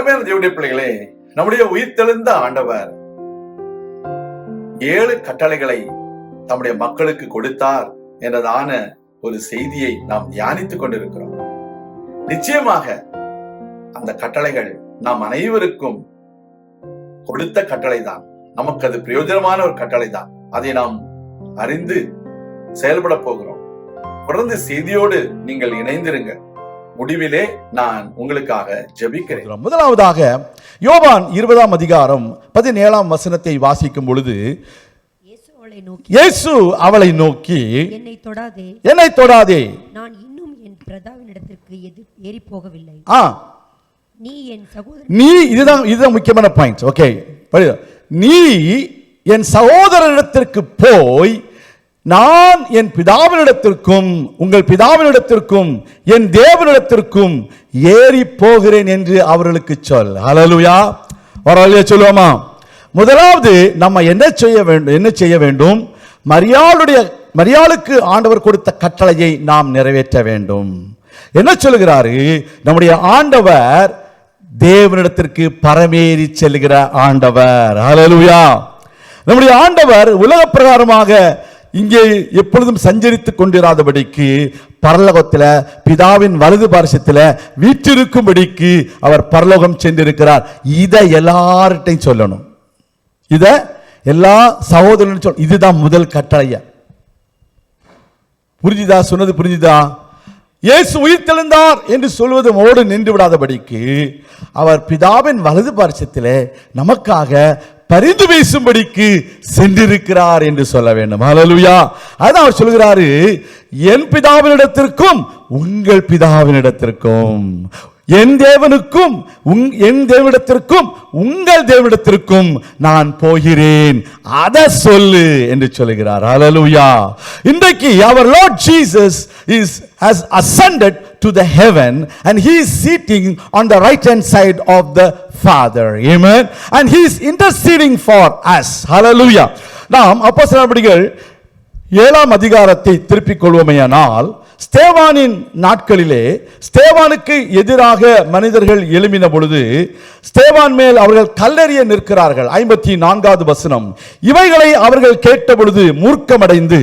அருமையான தேவனுடைய பிள்ளைகளே, நம்முடைய உயிர்த்தெழுந்த ஆண்டவர் 7 கட்டளைகளை தம்முடைய மக்களுக்கு கொடுத்தார் என்றதான ஒரு செய்தியை நாம் தியானித்துக் கொண்டிருக்கிறோம். நிச்சயமாக அந்த கட்டளைகள் நாம் அனைவருக்கும் கொடுத்த கட்டளை தான். நமக்கு அது பிரயோஜனமான ஒரு கட்டளை தான். அதை நாம் அறிந்து செயல்பட போகிறோம். தொடர்ந்து செய்தியோடு நீங்கள் இணைந்திருங்க. முடிவிலே நான் உங்களுக்காக ஜெபிக்கிறேன். முதலாவதாக யோவான் 20ஆம் அதிகாரம் 17ஆம் வசனத்தை வாசிக்கும் பொழுது, இயேசு அவளை நோக்கி, என்னை தொடாதே, நான் இன்னும் என் பிதாவினிடத்திற்கு ஏறி போகவில்லை. நீ இதுதான் முக்கியமான பாயிண்ட். ஓகே, நீ என் சகோதரனிடத்திற்கு போய் நான் என் பிதாவினிடத்திற்கும் உங்கள் பிதாவினிடத்திற்கும் என் தேவனிடத்திற்கும் ஏறி போகிறேன் என்று அவர்களுக்கு சொல். ஹல்லேலூயா. வரலையா சொல்லுவோமா? முதலாவது நம்ம என்ன செய்ய வேண்டும்? மரியாளுக்கு ஆண்டவர் கொடுத்த கட்டளையை நாம் நிறைவேற்ற வேண்டும். என்ன சொல்லுகிறாரு? நம்முடைய ஆண்டவர் தேவனிடத்திற்கு பரமேறி செல்கிற ஆண்டவர். ஹல்லேலூயா. நம்முடைய ஆண்டவர் உலக பிரகாரமாக இங்கே எப்பொழுதும் சஞ்சரித்துக் கொண்டிராதபடிக்கு பரலோகத்தில் பிதாவின் வலது பார்சத்தில் வீற்றிருக்கும்படிக்கு அவர் பரலோகம் சென்றிருக்கிறார். இதை எல்லார்ட்டையும் சொல்லணும். இதை எல்லா சகோதரனும் சொல்ல. இதுதான் முதல் கட்டளைய. புரிஞ்சுதா? சொன்னது புரிஞ்சுதா? இயேசு உயிர்த்தெழுந்தார் என்று சொல்வது மோடு நின்று விடாதபடிக்கு அவர் பிதாவின் வலது பார்சத்தில் நமக்காக பரிந்து பேசும்படிக்கு சென்றிருக்கிறார் என்று சொல்ல வேண்டும். ஹல்லேலூயா. அதான் அவர் சொல்கிறாரு, என் பிதாவினிடத்திற்கும் உங்கள் பிதாவினிடத்திற்கும், என் தேவனுக்கும் என் தேவனிடத்திற்கும் உங்கள் தேவனிடத்திற்கும் நான் போகிறேன், அதை சொல்லு என்று சொல்லுகிறார். ஹல்லேலூயா. இன்றைக்கு our Lord Jesus has ascended to the heaven and he is sitting on the right hand side of the Father. Amen. And he is interceding for us. Hallelujah. நாம் அப்போஸ்தலர் நடபடிகள் 7ஆம் அதிகாரத்தை திருப்பிக் கொள்வோமேயானால், ஸ்தேவானின் நாட்களிலே ஸ்தேவானுக்கு எதிராக மனிதர்கள் எழும்பின பொழுது ஸ்தேவான் மேல் அவர்கள் கல்லெறிய நிற்கிறார்கள். 54வது வசனம். இவைகளை அவர்கள் கேட்ட பொழுது மூர்க்கமடைந்து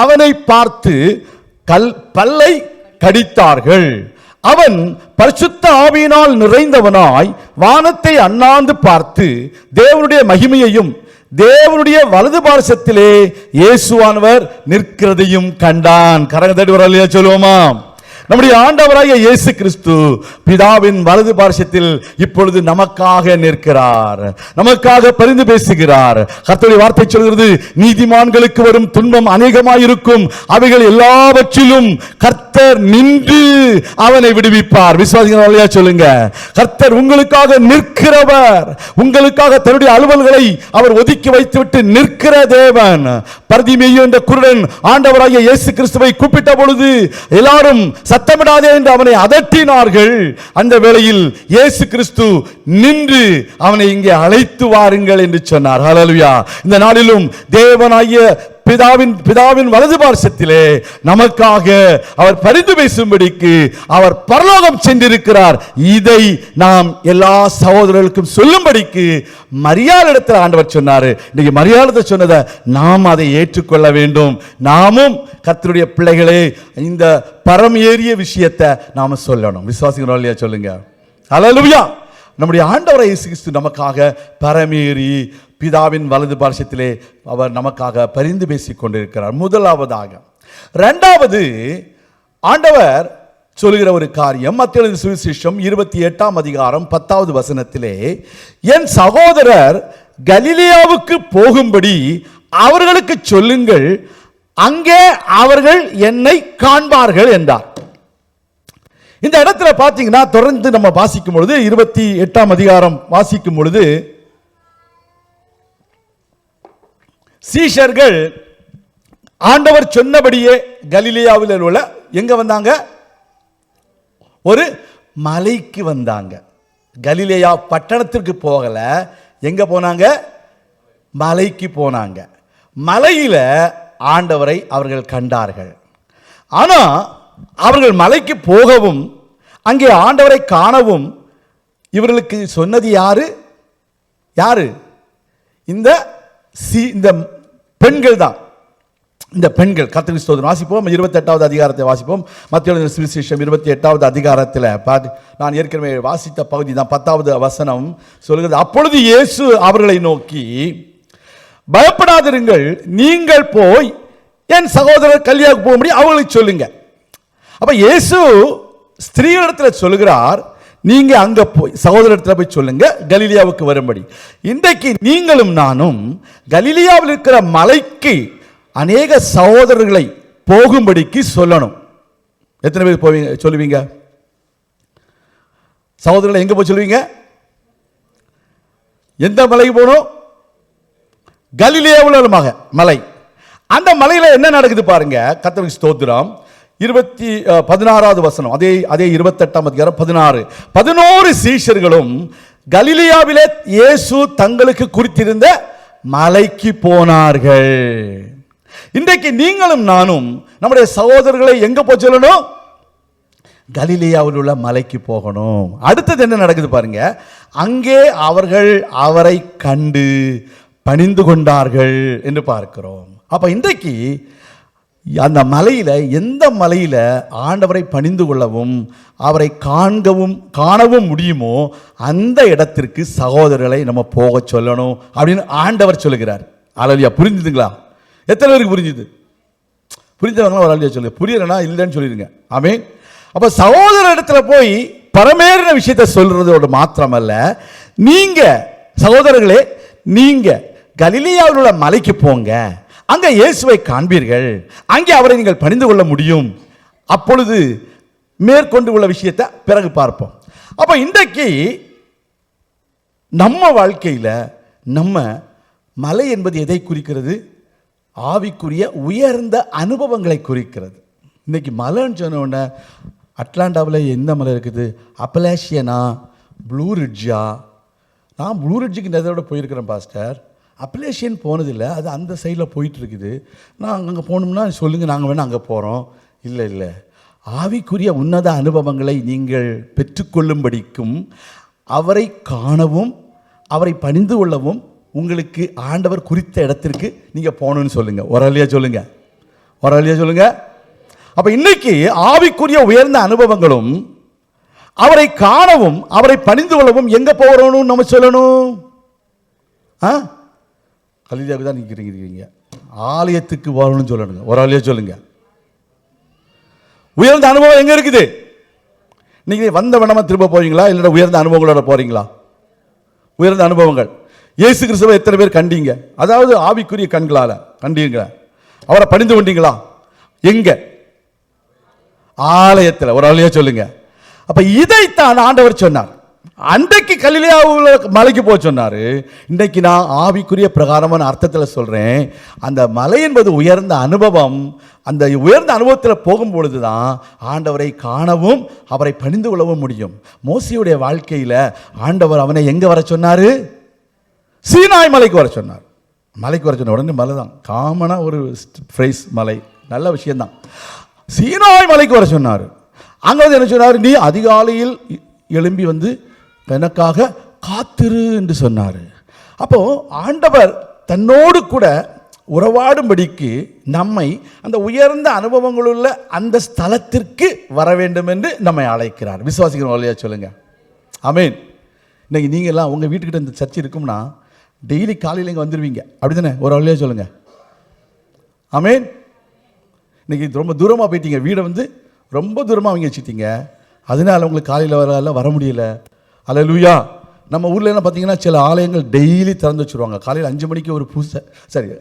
அவனை பார்த்து பல்லை கடித்தார்கள். அவன் பரிசுத்த ஆவியினால் நிறைந்தவனாய் வானத்தை அண்ணாந்து பார்த்து தேவனுடைய மகிமையையும் தேவனுடைய வலது பார்சத்திலே இயேசுவானவர் நிற்கிறதையும் கண்டான். கரங்கத்தட்டி வரலையா சொல்லுவோமா? நம்முடைய ஆண்டவராகிய இயேசு கிறிஸ்து பிதாவின் வலது பார்சத்தில் இப்பொழுது நமக்காக நிற்கிறார், நமக்காக பரிந்து பேசுகிறார். கர்த்தருடைய வார்த்தை சொல்கிறது, நீதிமான்களுக்கு வரும் துன்பம் அநேகமாயிருக்கும், அவைகள் எல்லாவற்றிலும் கர்த்தர் நின்று அவனை விடுவிப்பார். விசுவாசிகளா சொல்லுங்க. கர்த்தர் உங்களுக்காக நிற்கிறவர். உங்களுக்காக தன்னுடைய அலுவல்களை அவர் ஒதுக்கி வைத்துவிட்டு நிற்கிற தேவன். பர்திமேயு என்ற குருடன் ஆண்டவராகிய இயேசு கிறிஸ்துவை கூப்பிட்ட பொழுது எல்லாரும் சத்தமிடாதே என்று அவனை அதட்டினார்கள். அந்த வேளையில் இயேசு கிறிஸ்து நின்று அவனை இங்கே அழைத்து வாருங்கள் என்று சொன்னார். ஹல்லேலூயா. இந்த நாளிலும் தேவனாகிய பிதாவின் வலது பார்சத்திலே நமக்காக அவர் பரிந்து பேசும்படிக்கு அவர் பரலோகம் சென்றிருக்கிறார். இதை நாம் எல்லா சகோதரர்களுக்கும் சொல்லும்படிக்கு மரியாளிடத்தில் ஆண்டவர் சொன்னார். இன்னைக்கு மரியாதை சொன்னதை நாம் அதை ஏற்றுக்கொள்ள வேண்டும். நாமும் கர்த்தருடைய பிள்ளைகளே இந்த பரம் ஏறிய விஷயத்தை நாம சொல்லணும். விசுவாசிக்கிறோம் இல்லையா? சொல்லுங்க. ஹல்லேலூயா. நம்முடைய ஆண்டவராகிய இயேசு கிறிஸ்து நமக்காக பரமேறி பிதாவின் வலது பார்சத்திலே அவர் நமக்காக பரிந்து பேசிக் கொண்டிருக்கிறார். முதலாவதாக. இரண்டாவது, ஆண்டவர் சொல்லுகிற ஒரு காரியம் மத்தேயு சுவிசேஷம் 28ஆம் அதிகாரம் 10வது வசனத்திலே, என் சகோதரர் கலிலேயாவுக்கு போகும்படி அவர்களுக்கு சொல்லுங்கள், அங்கே அவர்கள் என்னை காண்பார்கள் என்றார். இந்த இடத்துல பார்த்தீங்கன்னா தொடர்ந்து நம்ம வாசிக்கும் பொழுது 28ஆம் அதிகாரம் வாசிக்கும் பொழுது சீஷர்கள் ஆண்டவர் சொன்னபடியே கலிலேயாவில் உள்ள எங்க வந்தாங்க? ஒரு மலைக்கு வந்தாங்க. கலிலேயா பட்டணத்திற்கு போகல. எங்க போனாங்க? மலைக்கு போனாங்க. மலையில ஆண்டவரை அவர்கள் கண்டார்கள். ஆனா அவர்கள் மலைக்கு போகவும் அங்கே ஆண்டவரை காணவும் இவர்களுக்கு சொன்னது யாரு? யாரு? இந்த பெண்கள் தான். இந்த பெண்கள். கர்த்தருக்கு ஸ்தோத்திரம். வாசிப்போம் 28வது அதிகாரத்தை வாசிப்போம். மத்தேயு எழுதின சுவிசேஷம் 28வது அதிகாரத்தில் நான் ஏற்கனவே வாசித்த பகுதி தான் 10வது வசனம் சொல்கிறது. அப்பொழுது இயேசு அவர்களை நோக்கி, பயப்படாதிருங்கள், நீங்கள் போய் என் சகோதரர் கல்யாணம் போக முடியும் அவங்களுக்கு சொல்லுங்க. அப்ப இயேசு ஸ்திரீகளிடத்தில் சொல்லுகிறார், நீங்க அங்க போய் சகோதரத்தில் போய் சொல்லுங்க கலிலியாவுக்கு வரும்படி. இன்றைக்கு நீங்களும் நானும் கலிலியாவில் இருக்கிற மலைக்கு அநேக சகோதரர்களை போகும்படிக்கு சொல்லணும். எத்தனை பேர் போவீங்க சொல்லுவீங்க? சகோதரர்களை எங்க போய் சொல்லுவீங்க? எந்த மலைக்கு போகணும்? கலிலியாவில் உள்ள மலை. அந்த மலையில என்ன நடக்குது பாருங்க. கர்த்தருக்கு ஸ்தோத்திரம். 16வது வசனம், அதே 28ஆம் அதிகாரம் 11 சீஷர்களும் கலிலியாவிலே இயேசு தங்களுக்கு குறித்திருந்த மலைக்கு போனார்கள். இன்றைக்கு நீங்களும் நானும் நம்முடைய சகோதரர்களை எங்க போய் சொல்லணும்? கலிலியாவில் உள்ள மலைக்கு போகணும். அடுத்தது என்ன நடக்குது பாருங்க. அங்கே அவர்கள் அவரை கண்டு பணிந்து கொண்டார்கள் என்று பார்க்கிறோம். அப்ப இன்றைக்கு அந்த மலையில, எந்த மலையில ஆண்டவரை பணிந்து கொள்ளவும் அவரை காணவும் முடியுமோ அந்த இடத்திற்கு சகோதரர்களை நம்ம போக சொல்லணும் அப்படின்னு ஆண்டவர் சொல்லுகிறார். அல்லேலூயா. புரிஞ்சுதுங்களா? எத்தனை பேருக்கு புரிஞ்சுது? புரிஞ்சவங்களா ஒரு அல்லேலூயா சொல்லுங்க. புரியலன்னா இல்லைன்னு சொல்லிடுங்க. ஆமென். அப்ப சகோதர இடத்துல போய் பரமேறின விஷயத்தை சொல்றதோடு மாத்திரமல்ல, நீங்க சகோதரர்களே, நீங்க கலிலியாவில் உள்ள மலைக்கு போங்க, அங்க இயேசுவை காண்பீர்கள், அங்கே அவரை நீங்கள் பணிந்து கொள்ள முடியும். அப்பொழுது மேற்கொண்டு உள்ள விஷயத்தை பிறகு பார்ப்போம். அப்ப இன்றைக்கு நம்ம வாழ்க்கையில நம்ம மலை என்பது எதை குறிக்கிறது? ஆவிக்குரிய உயர்ந்த அனுபவங்களை குறிக்கிறது. இன்னைக்கு மலைன்னு சொன்ன உடனே அட்லாண்டாவில் எந்த மலை இருக்குது? அப்பலாஷியனா, ப்ளூ ரிட்ஜா? நான் ப்ளூ ரிட்ஜுக்கு இந்த இதோட போயிருக்கிறேன் பாஸ்டர். அப்பலேஷியன் போனதில்லை, அது அந்த சைடில் போயிட்டு இருக்குது. நான் அங்கே போகணும்னா சொல்லுங்கள், நாங்கள் வேணால் அங்கே போகிறோம். இல்லை, ஆவிக்குரிய உன்னத அனுபவங்களை நீங்கள் பெற்றுக்கொள்ளும்படிக்கும் அவரை காணவும் அவரை பணிந்து கொள்ளவும் உங்களுக்கு ஆண்டவர் குறித்த இடத்திற்கு நீங்கள் போகணும்னு சொல்லுங்கள். ஒரு அல்லையா சொல்லுங்க. அப்போ இன்னைக்கு ஆவிக்குரிய உயர்ந்த அனுபவங்களும் அவரை காணவும் அவரை பணிந்து கொள்ளவும் எங்கே போகிறோன்னு நம்ம சொல்லணும்? கலிலியாவுக்கு தான் நிற்கிறீங்க. ஆலயத்துக்கு வரணும்னு சொல்லணுங்க. ஒரு ஆலயம் சொல்லுங்க. உயர்ந்த அனுபவம் எங்க இருக்குது? நீங்க வந்த வேணாமா திரும்ப போறீங்களா, இல்லைன்னா உயர்ந்த அனுபவங்களோட போறீங்களா? உயர்ந்த அனுபவங்கள். இயேசு கிறிஸ்துவை எத்தனை பேர் கண்டீங்க? அதாவது ஆவிக்குரிய கண்களால கண்டீங்க. அவரை பணிந்து கொண்டீங்களா? எங்க? ஆலயத்தில். ஒரு ஆலயம் சொல்லுங்க. அப்ப இதைத்தான் ஆண்டவர் சொன்னார். அன்றைக்கு கலிலியாவுல மலைக்கு போக சொன்னாரு. இன்றைக்கு நான் ஆவிக்குரிய பிரகாரமான அர்த்தத்தில் சொல்றேன். அந்த மலை என்பது உயர்ந்த அனுபவம். அந்த உயர்ந்த அனுபவத்தில் போகும்பொழுது தான் ஆண்டவரை காணவும் அவரை பணிந்து கொள்ளவும் முடியும். மோசேயுடைய வாழ்க்கையில ஆண்டவர் அவனை எங்க வர சொன்னாரு? சீனாய் மலைக்கு வர சொன்னார். மலைக்கு வர சொன்ன உடனே மலை தான் காமனா ஒரு ஃப்ரைஸ், மலை நல்ல விஷயம்தான். சீனாய் மலைக்கு வர சொன்னார். அங்க வந்து என்ன சொன்னார்? நீ அதிகாலையில் எழும்பி வந்து எனக்காக காத்திரு என்று சொன்னார். அப்போ ஆண்டவர் தன்னோடு கூட உறவாடும்படிக்கு நம்மை அந்த உயர்ந்த அனுபவங்களுள்ள அந்த ஸ்தலத்திற்கு வர வேண்டும் என்று நம்மை அழைக்கிறார். விசுவாசிக்கிற வழியா சொல்லுங்க. ஆமென். இன்னைக்கு நீங்க எல்லாம் உங்க வீட்டுக்கிட்ட இந்த சர்ச்சை இருக்கும்னா டெய்லி காலையில் இங்கே வந்துடுவீங்க, அப்படிதானே? ஒரு வழியா சொல்லுங்க. ஆமென். இன்னைக்கு ரொம்ப தூரமாக போயிட்டீங்க, வீடை வந்து ரொம்ப தூரமாக வாங்கி வச்சுட்டீங்க, அதனால உங்களுக்கு காலையில் வர முடியல. அல்லேலூயா. நம்ம ஊரில் என்ன பார்த்தீங்கன்னா சில ஆலயங்கள் டெய்லி திறந்து வச்சுருவாங்க. காலையில் 5 மணிக்கு ஒரு பூசை,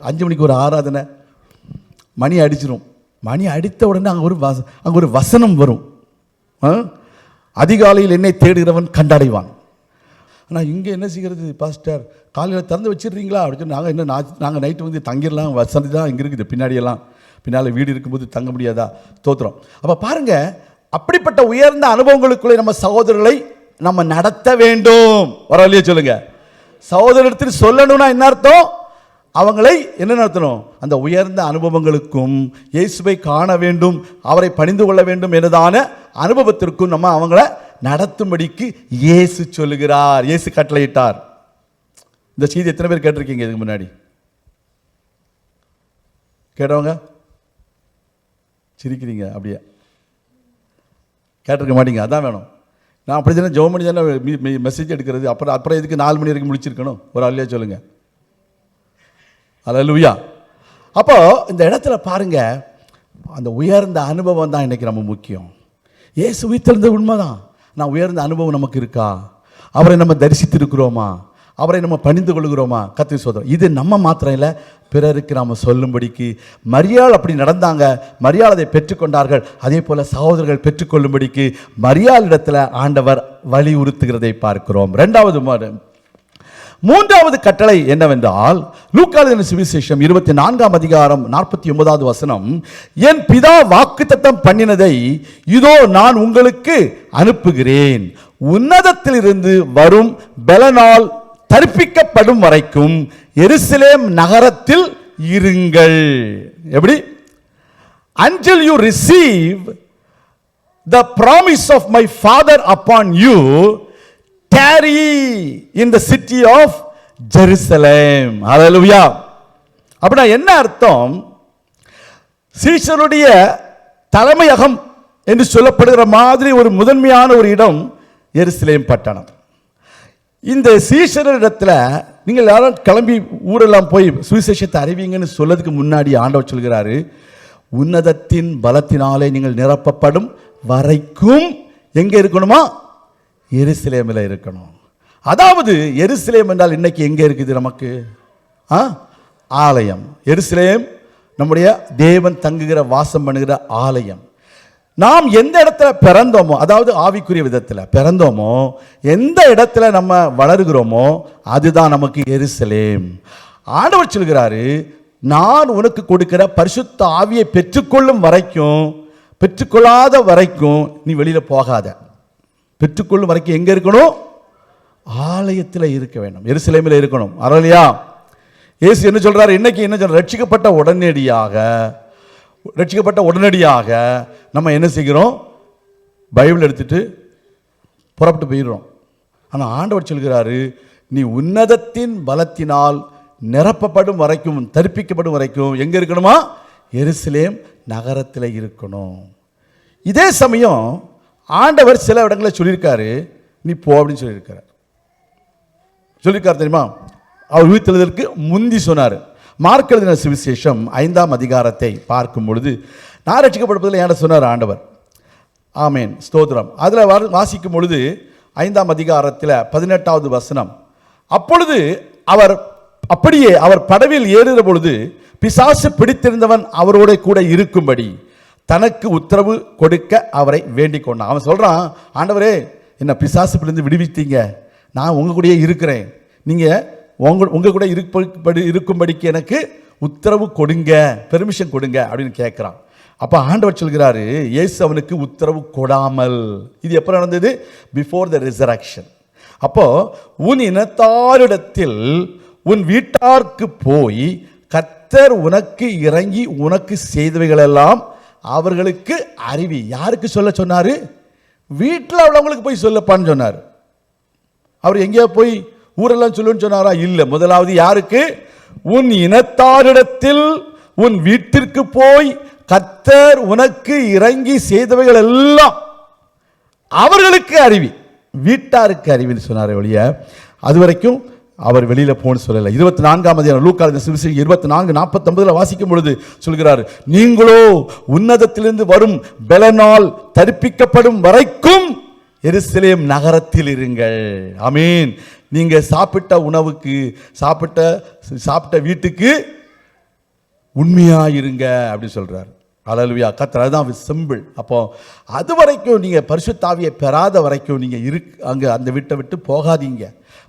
5 மணிக்கு ஒரு ஆராதனை, மணி அடிச்சிடும். மணி அடித்த உடனே அங்கே ஒரு வசனம் வரும். அதிகாலையில் என்னை தேடுகிறவன் கண்டடைவான். ஆனால் இங்கே என்ன செய்கிறது பாஸ்டர்? காலையில் திறந்து வச்சிடுறீங்களா அப்படின்னு சொல்லி நாங்கள் நைட்டு வந்து தங்கிடலாம், வசதி தான் இங்கே இருக்குது, பின்னால் வீடு இருக்கும்போது தங்க முடியாதா? தோத்துறோம். அப்போ பாருங்க, அப்படிப்பட்ட உயர்ந்த அனுபவங்களுக்குள்ளே நம்ம சகோதரர்களை நம்ம நடத்த வேண்டும். வரலையே சொல்லுங்க. சகோதரத்தில் சொல்லணும்னா என்ன அர்த்தம்? அவங்களை என்ன நடத்தணும்? அந்த உயர்ந்த அனுபவங்களுக்கும் இயேசுவை காண வேண்டும், அவரை பணிந்து கொள்ள வேண்டும் என்றதான அனுபவத்திற்கும் நம்ம அவங்கள நடத்தும்படிக்கு இயேசு சொல்லுகிறார். இயேசு கட்டளையிட்டார். இந்த செய்தி எத்தனை பேர் கேட்டிருக்கீங்க இதுக்கு முன்னாடி? கேட்டவங்க சிரிக்கிறீங்க. அப்படியே கேட்டிருக்க மாட்டீங்க. அதான் வேணும். நான் அப்படி தானே ஜெபம் பண்ணி தானே மெசேஜ் எடுக்கிறது. அப்புறம் எதுக்கு 4 மணி வரைக்கும் முடிச்சிருக்கணும்? ஒரு அல்லையா சொல்லுங்க. அல்லேலூயா. அப்போ இந்த இடத்துல பாருங்க, அந்த உயர்ந்த அனுபவம் தான் இன்னைக்கு நம்ம முக்கியம். இயேசு உயிர்த்தெழுந்தது உண்மைதான். நான் உயர்ந்த அனுபவம் நமக்கு இருக்கா? அவரை நம்ம தரிசித்து இருக்கிறோமா? அவரை நம்ம பணிந்து கொள்கிறோமா? கர்த்தர் சோதரம். இது நம்ம மாத்திரம் இல்லை, பிறருக்கு நாம் சொல்லும்படிக்கு. மரியாள் அப்படி நடந்தாங்க, மரியாள் அதை பெற்றுக்கொண்டார்கள். அதே போல சகோதரர்கள் பெற்றுக்கொள்ளும்படிக்கு மரியாளிடத்தில் ஆண்டவர் வலியுறுத்துகிறதை பார்க்கிறோம். மூன்றாவது கட்டளை என்னவென்றால், லூக்கா எழுதின சுவிசேஷம் 24ஆம் அதிகாரம் 49வது வசனம், என் பிதா வாக்குத்தத்தம் பண்ணினதை இதோ நான் உங்களுக்கு அனுப்புகிறேன், உன்னதத்திலிருந்து வரும் பலனால் தரிப்பிக்கப்படும் வரைக்கும் எருசலேம் நகரத்தில் இருங்கள். எப்படி? until you receive the promise of my father upon you, tarry in the city of Jerusalem. Hallelujah. அப்படின்னா என்ன அர்த்தம்? சீஷருடைய தலைமையகம் என்று சொல்லப்படுகிற மாதிரி ஒரு முதன்மையான ஒரு இடம் எருசலேம் பட்டணம். இந்த சீஷரிடத்துல நீங்கள் யாரும் கிளம்பி ஊரெல்லாம் போய் சுவிசேஷத்தை அறிவிங்கன்னு சொல்லதுக்கு முன்னாடி ஆண்டவர் சொல்கிறாரு, உன்னதத்தின் பலத்தினாலே நீங்கள் நிரப்பப்படும் வரைக்கும் எங்க இருக்கணுமா? எருசலேமில் இருக்கணும். அதாவது எருசலேம் என்றால் இன்னைக்கு எங்க இருக்குது நமக்கு? ஆலயம். எருசலேம் நம்முடைய தேவன் தங்குகிற வாசம் பண்ணுகிற ஆலயம். நாம் எந்த இடத்துல பிறந்தோமோ, அதாவது ஆவிக்குரிய விதத்தில் பிறந்தோமோ, எந்த இடத்துல நம்ம வளருகிறோமோ அதுதான் நமக்கு எருசலேம். ஆண்டவர் சொல்கிறாரு, நான் உனக்கு கொடுக்கிற பரிசுத்த ஆவியை பெற்றுக்கொள்ளும் வரைக்கும், பெற்றுக்கொள்ளாத வரைக்கும் நீ வெளியில போகாத. பெற்றுக்கொள்ளும் வரைக்கும் எங்க இருக்கணும்? ஆலயத்தில் இருக்க வேண்டும், எருசலேமில் இருக்கணும். அரலியா இயேசு என்ன சொல்றாரு? இன்னைக்கு என்ன சொல்ற? ரட்சிக்கப்பட்ட உடனடியாக நம்ம என்ன செய்கிறோம்? பைபிள் எடுத்துட்டு புறப்பட்டு போயிடுறோம். ஆனால் ஆண்டவர் சொல்கிறாரு, நீ உன்னதத்தின் பலத்தினால் நிரப்பப்படும் வரைக்கும், தரிப்பிக்கப்படும் வரைக்கும் எங்க இருக்கணுமா? எருசலேம் நகரத்தில் இருக்கணும். இதே சமயம் ஆண்டவர் சில இடங்களில் சொல்லியிருக்காரு, நீ போ அப்படின்னு சொல்லியிருக்காரு தெரியுமா? அவர் உயிர்த்தெழுதலுக்கு முந்தி சொன்னார். மார்க் எழுதின சுவிசேஷம் 5ஆம் அதிகாரத்தை பார்க்கும் பொழுது, நான் ரட்சிக்கப்படுவதில் என்ன சொன்னார் ஆண்டவர்? ஆமேன், ஸ்தோத்திரம். அதில் வாசிக்கும் பொழுது 5ஆம் அதிகாரத்தில் 18வது வசனம், அப்பொழுது அப்படியே அவர் படவில் ஏறுகிற பொழுது பிசாசு பிடித்திருந்தவன் அவரோட கூட இருக்கும்படி தனக்கு உத்தரவு கொடுக்க அவரை வேண்டிக் கொண்டான். அவன் சொல்றான், ஆண்டவரே, என்ன பிசாசு பிடிந்து விடுவித்தீங்க, நான் உங்க கூடயே இருக்கிறேன், நீங்க உங்க கூட இருக்கும்படிக்கு எனக்கு உத்தரவு கொடுங்க, பெர்மிஷன் கொடுங்க அப்படின்னு கேட்கிறான். அப்ப ஆண்டவர் சொல்கிறாரு, இயேசு அவனுக்கு உத்தரவு கொடாமல். இது எப்ப நடந்தது? Before the resurrection. அப்போ உன் இனத்தாரிடத்தில் உன் வீட்டாருக்கு போய் கர்த்தர் உனக்கு இறங்கி உனக்கு செய்தவைகள் எல்லாம் அவர்களுக்கு அறிவி. யாருக்கு சொல்ல சொன்னாரு? வீட்டில் உள்ளவங்களுக்கு போய் சொல்லப்பான்னு சொன்னார். அவர் எங்கேயா போய் ஊரெல்லாம் சொல்லுன்னு சொன்னாரா? இல்லை. முதலாவது யாருக்கு? உன் இனத்தாரிடத்தில் உன் வீட்டிற்கு போய் கர்த்தர் உனக்கு இறங்கி செய்தவைகள் எல்லாம் அவர்களுக்கு அறிவி, வீட்டாருக்கு அறிவின்னு சொன்னார் ஒழிய அது வரைக்கும் அவர் வெளியில போன்னு சொல்லல. 24ஆம் அதிகாரம் லூக்கா எழுதின சுவிசேஷம் 24:49 வாசிக்கும் பொழுது சொல்கிறார், நீங்களோ உன்னதத்திலிருந்து வரும் பலனால் தரிப்பிக்கப்படும் வரைக்கும் எருசலேம் நகரத்தில் இருங்கள். ஆமீன். நீங்க சாப்பிட்ட உணவுக்கு, சாப்பிட்ட வீட்டுக்கு உண்மையா இருங்க அப்படி சொல்றார். அல்லேலூயா. கர்த்தர், அதுதான் சிம்பிள். அப்போ அது வரைக்கும் நீங்க பரிசுத்த ஆவியை பெறாத வரைக்கும் நீங்க அங்க அந்த வீட்டை விட்டு போகாதீங்க.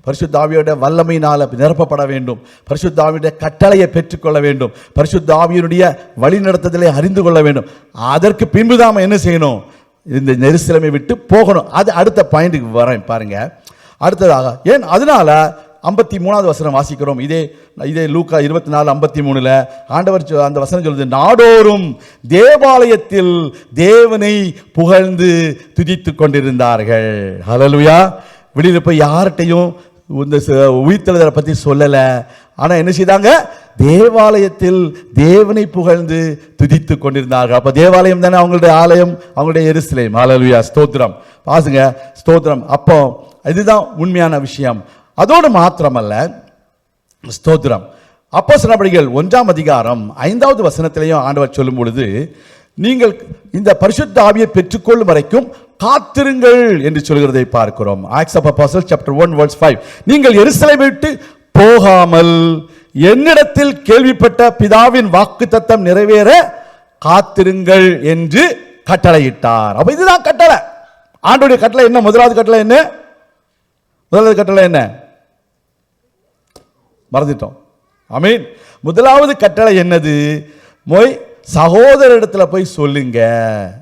பரிசுத்த ஆவியோட வல்லமையினால் நிரப்பப்பட வேண்டும். பரிசுத்த ஆவியுடைய கட்டளையை பெற்றுக்கொள்ள வேண்டும். பரிசுத்த ஆவியினுடைய வழிநடத்துதலை அறிந்து கொள்ள வேண்டும். அதற்கு பின்புதான் என்ன செய்யணும்? இந்த எருசலேமை விட்டு போகணும். அது அடுத்த பாயிண்ட்டுக்கு வரேன் பாருங்க. அடுத்ததாக, ஏன் அதனால 53வது வசனம் வாசிக்கிறோம். இதே லூக்கா 24:53 ஆண்டவர் அந்த வசனம் சொல்லுது, நாடோறும் தேவாலயத்தில் தேவனை புகழ்ந்து துதித்துக் கொண்டிருந்தார்கள். ஹல்லேலூயா. வெளியில் போய் யார்கிட்டையும் இந்த உயிர்த்தெழுதலை பற்றி சொல்லலை. ஆனால் என்ன செய்தாங்க? தேவாலயத்தில் தேவனை புகழ்ந்து துதித்துக் கொண்டிருந்தார்கள். அப்போ தேவாலயம் தானே அவங்களுடைய ஆலயம், அவங்களுடைய எருசலேம். ஹல்லேலூயா, ஸ்தோத்திரம். பாசுங்க, ஸ்தோத்திரம். அப்போ இதுதான் உண்மையான விஷயம். அதோடு மாத்திரமல்ல, ஸ்தோத்திரம், அப்போஸ்தலர் நடபடிகள் 1ஆம் அதிகாரம் 5வது வசனத்திலையும் ஆண்டவர் சொல்லும் பொழுது, நீங்கள் இந்த பரிசுத்த ஆவியை பெற்றுக்கொள்ளும் வரைக்கும் காத்திருங்கள் என்று சொல்கிறதை பார்க்கிறோம். ஆக்ட்ஸ் ஆஃப் அப்போஸ்தலர்ஸ் chapter 1 verse 5. நீங்கள் எருசலேமை விட்டு போகாமல் என்னிடத்தில் கேள்விப்பட்ட பிதாவின் வாக்குத்தத்தம் நிறைவேற காத்திருங்கள் என்று கட்டளையிட்டார். அப்ப இதுதான் கட்டளை. ஆண்டவருடைய கட்டளை என்ன? முதலாவது கட்டளை என்ன? முதலாவது கட்டளை என்ன? மறந்துட்டோம். ஆமென். முதலாவது கட்டளை என்னது? மோய் சகோதரரிடத்துல போய் சொல்லுங்க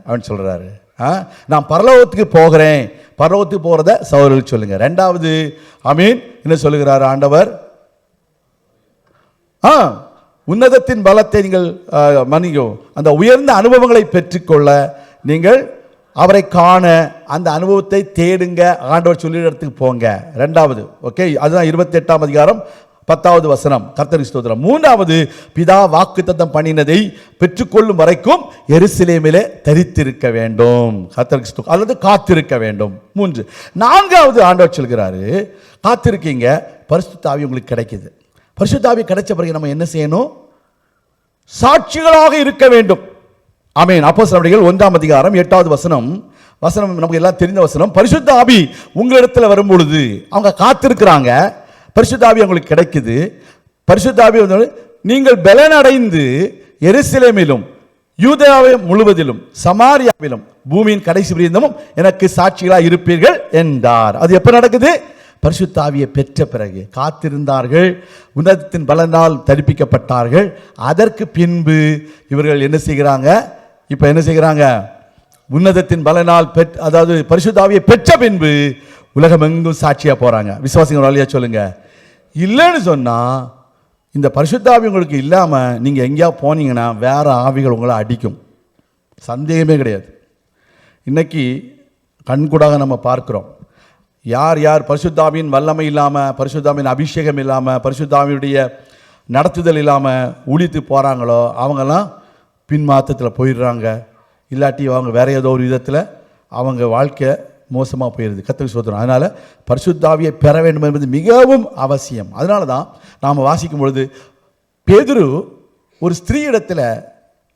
அப்படின்னு சொல்றாரு. நான் பரலோகத்துக்கு போகிறேன், பரலோகத்துக்கு போறத சகோதரருக்கு சொல்லுங்க. ரெண்டாவது, ஆமென், என்ன சொல்லுகிறார் ஆண்டவர்? உன்னதத்தின் பலத்தை நீங்கள் அந்த உயர்ந்த அனுபவங்களை பெற்றுக்கொள்ள நீங்கள் அவரை காண அந்த அனுபவத்தை தேடுங்க, ஆண்டவர் சொல்லிற இடத்துக்கு போங்க. ரெண்டாவது, ஓகே, அதுதான் 28ஆம் அதிகாரம் 10வது வசனம். கர்த்தருக்கு ஸ்தோத்திரம். மூன்றாவது, பிதா வாக்குத்தத்தம் பண்ணினதை பெற்றுக்கொள்ளும் வரைக்கும் எருசலேமிலே தரித்திருக்க வேண்டும். கர்த்தருக்கு ஸ்தோத்திரம், அல்லது காத்திருக்க வேண்டும். 3. நான்காவது, ஆண்டவர் சொல்கிறாரு, காத்திருக்கீங்க, பரிசுத்த ஆவி உங்களுக்கு கிடைக்குது. பரிசுத்த ஆவி கிடைச்ச பிறகு நம்ம என்ன செய்யணும்? சாட்சிகளாக இருக்க வேண்டும். ஆமென். அப்போஸ்தலர் நடபடிகள் 1ஆம் அதிகாரம் 8வது வசனம் நமக்கு எல்லாம் தெரிந்த வசனம். பரிசுத்த ஆவி உங்களிடத்தில் வரும் பொழுது அவங்க காத்திருக்கிறாங்க, பரிசுத்த ஆவி அவங்களுக்கு கிடைக்குது. பரிசுத்த ஆவி வந்து, நீங்கள் பலனடைந்து எருசலேமிலும் யூதேயா முழுவதிலும் சமாரியாவிலும் பூமியின் கடைசி பரியந்தமும் எனக்கு சாட்சிகளாக இருப்பீர்கள் என்றார். அது எப்ப நடக்குது? பரிசுத்த ஆவியை பெற்ற பிறகு. காத்திருந்தார்கள், உன்னதத்தின் பலனால் தரிப்பிக்கப்பட்டார்கள். அதற்கு பின்பு இவர்கள் என்ன செய்கிறாங்க? இப்ப என்ன செய்கிறாங்க? உன்னதத்தின் பலனால் அதாவது பரிசுத்த ஆவியை பெற்ற பின்பு உலகம் எங்கும் சாட்சியா போறாங்க. விசுவாசிகள் வழியா சொல்லுங்க. இல்லைன்னு சொன்னா, இந்த பரிசுத்த ஆவி உங்களுக்கு இல்லாம நீங்க எங்கேயா போனீங்கன்னா வேற ஆவிகள் உங்களை அடிக்கும், சந்தேகமே கிடையாது. இன்னைக்கு கண்கூடாக நம்ம பார்க்கிறோம், யார் யார் பரிசுத்தாவின் வல்லமை இல்லாமல், பரிசுத்தாவின் அபிஷேகம் இல்லாமல், பரிசுத்தாவினுடைய நடத்துதல் இல்லாமல் ஊழித்து போகிறாங்களோ அவங்கெல்லாம் பின்மாற்றத்தில் போயிடுறாங்க. இல்லாட்டி அவங்க வேற ஏதோ ஒரு விதத்தில் அவங்க வாழ்க்கை மோசமாக போயிடுது. கர்த்தருக்கு ஸ்தோத்திரம். அதனால் பரிசுத்தாவியை பெற வேண்டும் என்பது மிகவும் அவசியம். அதனால தான் நாம் வாசிக்கும் பொழுது பேதுரு ஒரு ஸ்திரீ இடத்துல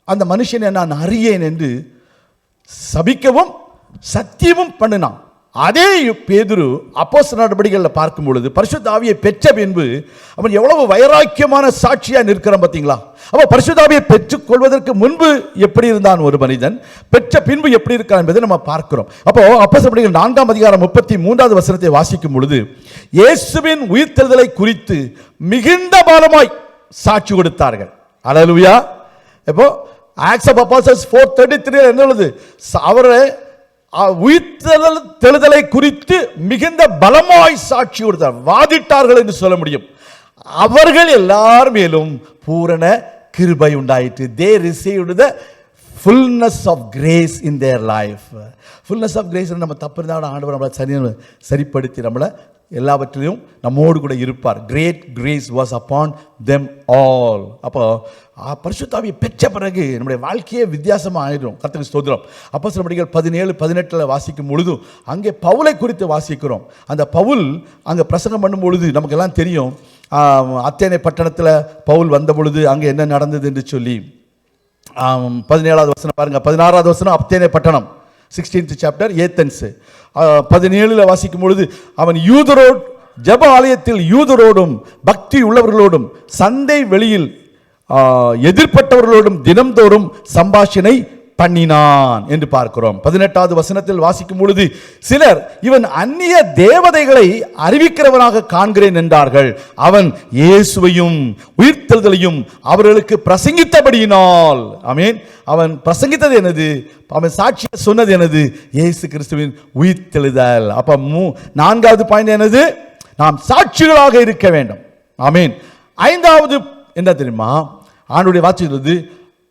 அந்த மனுஷனை நான் அறியேன் என்று சபிக்கவும் சத்தியமும் பண்ணினான். அதே பேதுரு அப்போஸ்தலர் நடபடிகளில் பார்க்கும் பொழுது பரிசுத்த ஆவியை பெற்ற பின்பு அவன் எவ்வளவு வைராக்கியமான சாட்சியா நிற்கிறான் பார்த்தீங்களா? அப்போ பரிசுத்த ஆவியை பெற்றுக் கொள்வதற்கு முன்பு எப்படி இருந்தான் ஒரு மனிதன், பெற்ற பின்பு எப்படி இருக்கான் என்பதை நம்ம பார்க்கிறோம். அப்போ அப்போஸ்தலர் நடபடிகள் 4ஆம் அதிகாரம் 33வது வசனத்தை வாசிக்கும் பொழுது இயேசுவின் உயிர்த்தெழுதலை குறித்து மிகுந்த பலமாய் சாட்சி கொடுத்தார்கள். அல்லேலூயா. இப்போ ஆக்ட்ஸ் ஆஃப் அப்போஸ்தலர்ஸ் 4:33 என்ன சொல்லுது? அவரை உயிர்த்தெழுதலை குறித்து மிகுந்த பலமாய் சாட்சி கொடுத்தார், வாதிட்டார்கள் என்று சொல்ல முடியும். அவர்கள் எல்லார் மேலும் பூரண கிருபை உண்டாயிற்று. They received the fullness of grace in their life. fullness of grace நம்ம தப்பு இருந்தால் ஆண்டவர் நம்மளை சரிப்படுத்தி நம்மளை எல்லாவற்றிலும் நம்மோடு கூட இருப்பார். Great grace was upon them all. அப்போ பரிசுத்த ஆவியை பெற்ற பிறகு நம்முடைய வாழ்க்கையே வித்தியாசமாக ஆயிடும். கர்த்தருக்கு ஸ்தோத்திரம். அப்போஸ்தலர் நடபடிகள் 17-18 வாசிக்கும் பொழுதும் அங்கே பவுலை குறித்து வாசிக்கிறோம். அந்த பவுல் அங்கே பிரசங்கம் பண்ணும் பொழுது நமக்கு எல்லாம் தெரியும், அத்தேனை பட்டணத்தில் பவுல் வந்த பொழுது அங்கே என்ன நடந்தது என்று சொல்லி 17வது வசனம் பாருங்க. 16வது வசனம் அத்தேனை பட்டணம், 16th chapter, ஏத்தென்ஸ். 17 வாசிக்கும் பொழுது அவன் யூதரோடு ஜெப ஆலயத்தில் யூதரோடும் பக்தி உள்ளவர்களோடும் சந்தை வெளியில் எதிர்ப்பட்டவர்களோடும் தினம்தோறும் சம்பாஷணை பண்ணினான் என்று பார்க்கிறோம். 18வது வசனத்தில் வாசிக்கும் பொழுது சிலர் இவன் அந்நிய தேவதைகளை அறிவிக்கிறவனாக காண்கிறேன் என்றார்கள். அவன் இயேசுவையும் உயிர்த்தெழுதலையும் அவர்களுக்கு பிரசங்கித்தபடியினால். ஆமென். அவன் பிரசங்கித்தது என்னது? அவன் சாட்சி சொன்னது என்னது? இயேசு கிறிஸ்துவின் உயிர்த்தெழுதல். அப்ப 4வது பாயிண்ட் என்னது? நாம் சாட்சிகளாக இருக்க வேண்டும். ஆமீன். ஐந்தாவது என்ன தெரியுமா? ஆண்டவருடைய வார்த்தை சொல்றது,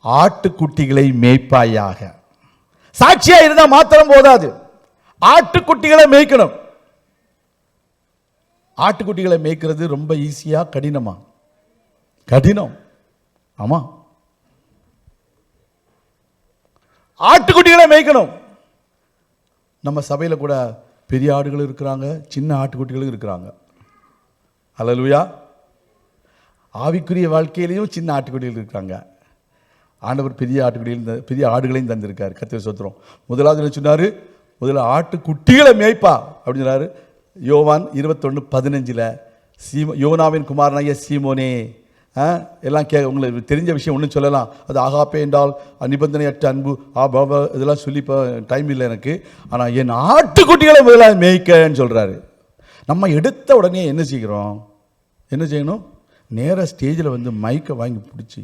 ஆட்டுக்குட்டிகளை மேய்ப்பாயாக. சாட்சியா இருந்தா மாத்திரம் போதாது, ஆட்டுக்குட்டிகளை மேய்க்கணும். ஆட்டுக்குட்டிகளை மேய்க்கிறது ரொம்ப ஈஸியா கடினமா? கடினம். ஆமா, ஆட்டுக்குட்டிகளை மேய்க்கணும். நம்ம சபையில கூட பெரிய ஆடுகள் இருக்கிறாங்க, சின்ன ஆட்டுக்குட்டிகளும் இருக்கிறாங்க. அல்லேலூயா. ஆவிக்குரிய வாழ்க்கையிலையும் சின்ன ஆட்டுக்குட்டிகள் இருக்காங்க. ஆண்டவர் பெரிய ஆட்டுக்குட்டிகள், பெரிய ஆடுகளையும் தந்திருக்காரு. கர்த்தருக்கு ஸ்தோத்திரம். முதலாவது சொன்னாரு, முதல்ல ஆட்டுக்குட்டிகளை மேய்ப்பா அப்படின்னு சொன்னாரு. யோவான் 21:15 யோனாவின் குமாரனாகிய சீமோனே, எல்லாம் உங்களுக்கு தெரிஞ்ச விஷயம் ஒன்றும் சொல்லலாம். அது ஆகாப்பே என்றால் நிபந்தனையற்ற அன்பு, இதெல்லாம் சொல்லி இப்போ டைம் இல்லை எனக்கு. ஆனால் என் ஆட்டுக்குட்டிகளை முதல்ல மேய்க்கன்னு சொல்கிறாரு. நம்ம எடுத்த உடனே என்ன செய்யணும்? நேராக ஸ்டேஜில் வந்து மைக்கை வாங்கி பிடிச்சி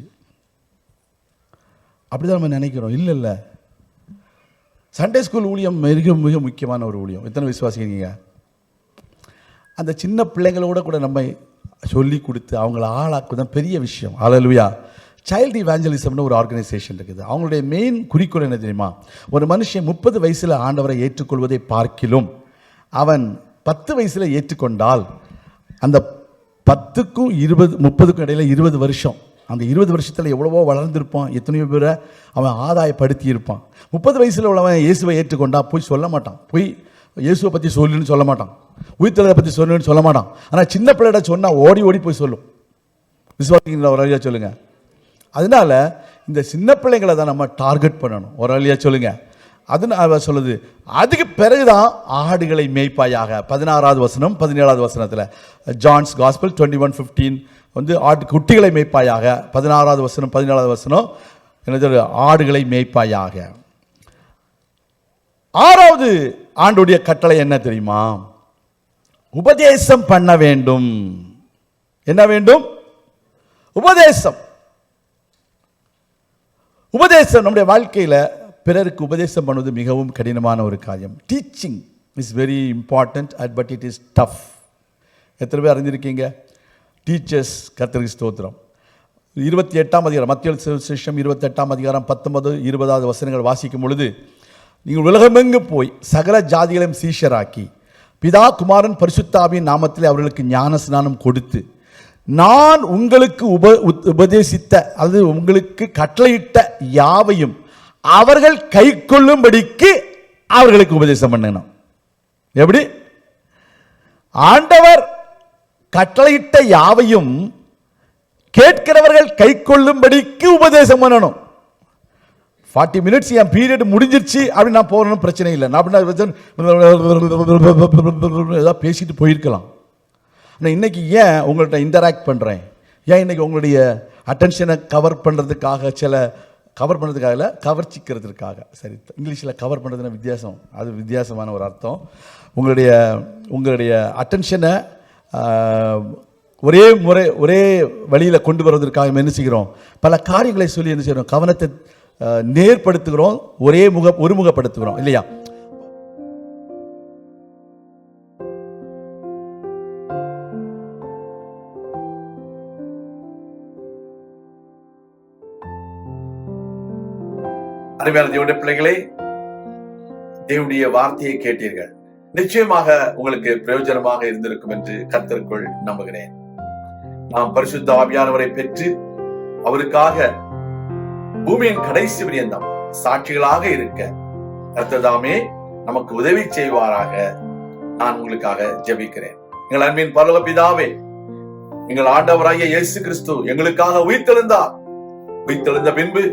அப்படிதான் நம்ம நினைக்கிறோம். இல்லை, சண்டே ஸ்கூல் ஊழியம் மிக மிக முக்கியமான ஒரு ஊழியம். எத்தனை விசுவாசிக்கிறீங்க? அந்த சின்ன பிள்ளைங்களோட கூட நம்ம சொல்லி கொடுத்து அவங்கள ஆளாக்குதான் பெரிய விஷயம். அல்லேலூயா. சைல்டு இவாஞ்சலிசம்னு ஒரு ஆர்கனைசேஷன் இருக்குது. அவங்களுடைய மெயின் குறிக்கோள் என்ன தெரியுமா? ஒரு மனுஷன் 30 வயசில் ஆண்டவரை ஏற்றுக்கொள்வதை பார்க்கிலும் அவன் 10 வயசில் ஏற்றுக்கொண்டால் அந்த 10க்கும் 30க்கும் இடையில 20 வருஷம், அந்த 20 வருஷத்தில் எவ்வளவோ வளர்ந்துருப்பான், எத்தனையோ பேரை அவன் ஆதாயப்படுத்தி இருப்பான். 30 வயசில் உள்ளவன் இயேசுவை ஏற்றுக்கொண்டா போய் சொல்ல மாட்டான், போய் இயேசுவை பற்றி சொல்லுன்னு சொல்ல மாட்டான், உயிர்த்தெழுதலை பற்றி சொல்லுன்னு சொல்ல மாட்டான். ஆனால் சின்ன பிள்ளைட சொன்னால் ஓடி ஓடி போய் சொல்லும். விசுவாசிங்களா? ஒரு அழியா சொல்லுங்க. அதனால இந்த சின்ன பிள்ளைங்களை தான் நம்ம டார்கெட் பண்ணணும். ஒரு அழியா சொல்லுங்க. அது சொல்லுது. அதுக்கு பிறகுதான் ஆடுகளை மேய்ப்பாயாக. 16வது வசனம் 17வது வசனத்தில் ஜான்ஸ் காஸ்பல் 21:15 வந்து குட்டிகளை மேய்ப்பாயாக. 16வது வசனம் 17வது வசனம் என்ன? ஆடுகளை மேய்ப்பாயாக. 6வது ஆண்டுடைய கட்டளை என்ன தெரியுமா? உபதேசம் பண்ண வேண்டும். என்ன வேண்டும்? உபதேசம். நம்முடைய வாழ்க்கையில் பிறருக்கு உபதேசம் பண்ணுவது மிகவும் கடினமான ஒரு காரியம். Teaching is very important, but it is tough. எத்தனை பேர் அறிஞ்சிருக்கீங்க? டீச்சர்ஸ், கர்த்தருக்கு ஸ்தோத்திரம். 28ஆம் அதிகாரம், மத்தேயு சுவிசேஷம் 28ஆம் அதிகாரம் 19, 20வது வசனங்கள் வாசிக்கும் பொழுது, நீங்கள் உலகமெங்கு போய் சகல ஜாதிகளையும் சீஷராக்கி பிதா குமாரன் பரிசுத்த ஆவியின் நாமத்தில் அவர்களுக்கு ஞான ஸ்நானம் கொடுத்து நான் உங்களுக்கு உபதேசித்த அல்லது உங்களுக்கு கட்டளையிட்ட யாவையும் அவர்கள் கை கொள்ளும்படிக்கு அவர்களுக்கு உபதேசம் பண்ணணும். எப்படி? ஆண்டவர் கட்டளையிட்ட யாவையும் கேட்கிறவர்கள் கை கொள்ளும்படிக்கு உபதேசம் பண்ணணும். 40 மினிட்ஸ் என் பீரியட் முடிஞ்சிருச்சு அப்படின்னு நான் போகணும், பிரச்சனை இல்லை. நான் ஏதாவது பேசிட்டு போயிருக்கலாம். ஆனால் இன்னைக்கு ஏன் உங்கள்கிட்ட இன்டராக்ட் பண்ணுறேன்? ஏன் இன்னைக்கு உங்களுடைய அட்டென்ஷனை கவர் பண்ணுறதுக்காக, கவர் பண்ணுறதுக்காக இல்லை, கவர்ச்சிக்கிறதுக்காக. சரி, இங்கிலீஷில் கவர் பண்ணுறதுன்னா வித்தியாசம், அது வித்தியாசமான ஒரு அர்த்தம். உங்களுடைய அட்டென்ஷனை ஒரே வழியில் கொண்டு வருவதற்காக என்ன செய்கிறோம்? பல காரியங்களை சொல்லி என்ன செய்கிறோம்? கவனத்தை நேர்படுத்துகிறோம், ஒருமுகப்படுத்துகிறோம், இல்லையா? அருமையான தேவனுடைய பிள்ளைகளே, தேவனுடைய வார்த்தையை கேட்டீர்கள். நிச்சயமாக உங்களுக்கு பிரயோஜனமாக இருந்திருக்கும் என்று கர்த்தருக்குள் நம்புகிறேன். நாம் பரிசுத்த ஆவியானவரை பெற்று அவருக்காக பூமியின் கடைசி பரியந்தம் சாட்சிகளாக இருக்க கர்த்தர் தாமே நமக்கு உதவி செய்வாராக. நான் உங்களுக்காக ஜெபிக்கிறேன். எங்கள் அன்பின் பரலோக பிதாவே, எங்கள் ஆண்டவராகிய இயேசு கிறிஸ்து எங்களுக்காக உயிர்த்தெழுந்தார். உயிர்த்தெழுந்த பின்பு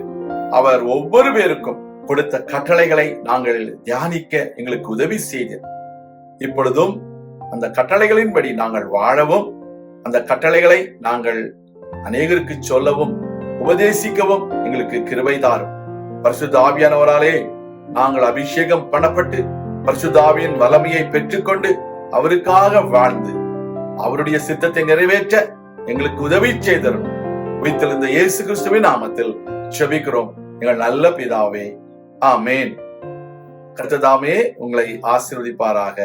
அவர் ஒவ்வொரு பேருக்கும் கொடுத்த கட்டளைகளை நாங்கள் தியானிக்க எங்களுக்கு உதவி செய்தேன். இப்பொழுதும் அந்த கட்டளைகளின்படி நாங்கள் வாழவும், அந்த கட்டளைகளை நாங்கள் அநேகருக்கு சொல்லவும் உபதேசிக்கவும் எங்களுக்கு கிருபை தாரும். பரிசுத்த ஆவியானவராலே நாங்கள் அபிஷேகம் பண்ணப்பட்டு பரிசுத்த ஆவியின் வல்லமையை பெற்றுக்கொண்டு அவருக்காக வாழ்ந்து அவருடைய சித்தத்தை நிறைவேற்ற எங்களுக்கு உதவி செய்தரும். உயிர்த்தெழுந்த இயேசு கிறிஸ்துவின் நாமத்தில் ஜெபிக்கிறோம் எங்கள் நல்ல பிதாவே, ஆமேன். கர்த்தர் தாமே உங்களை ஆசீர்வதிப்பாராக.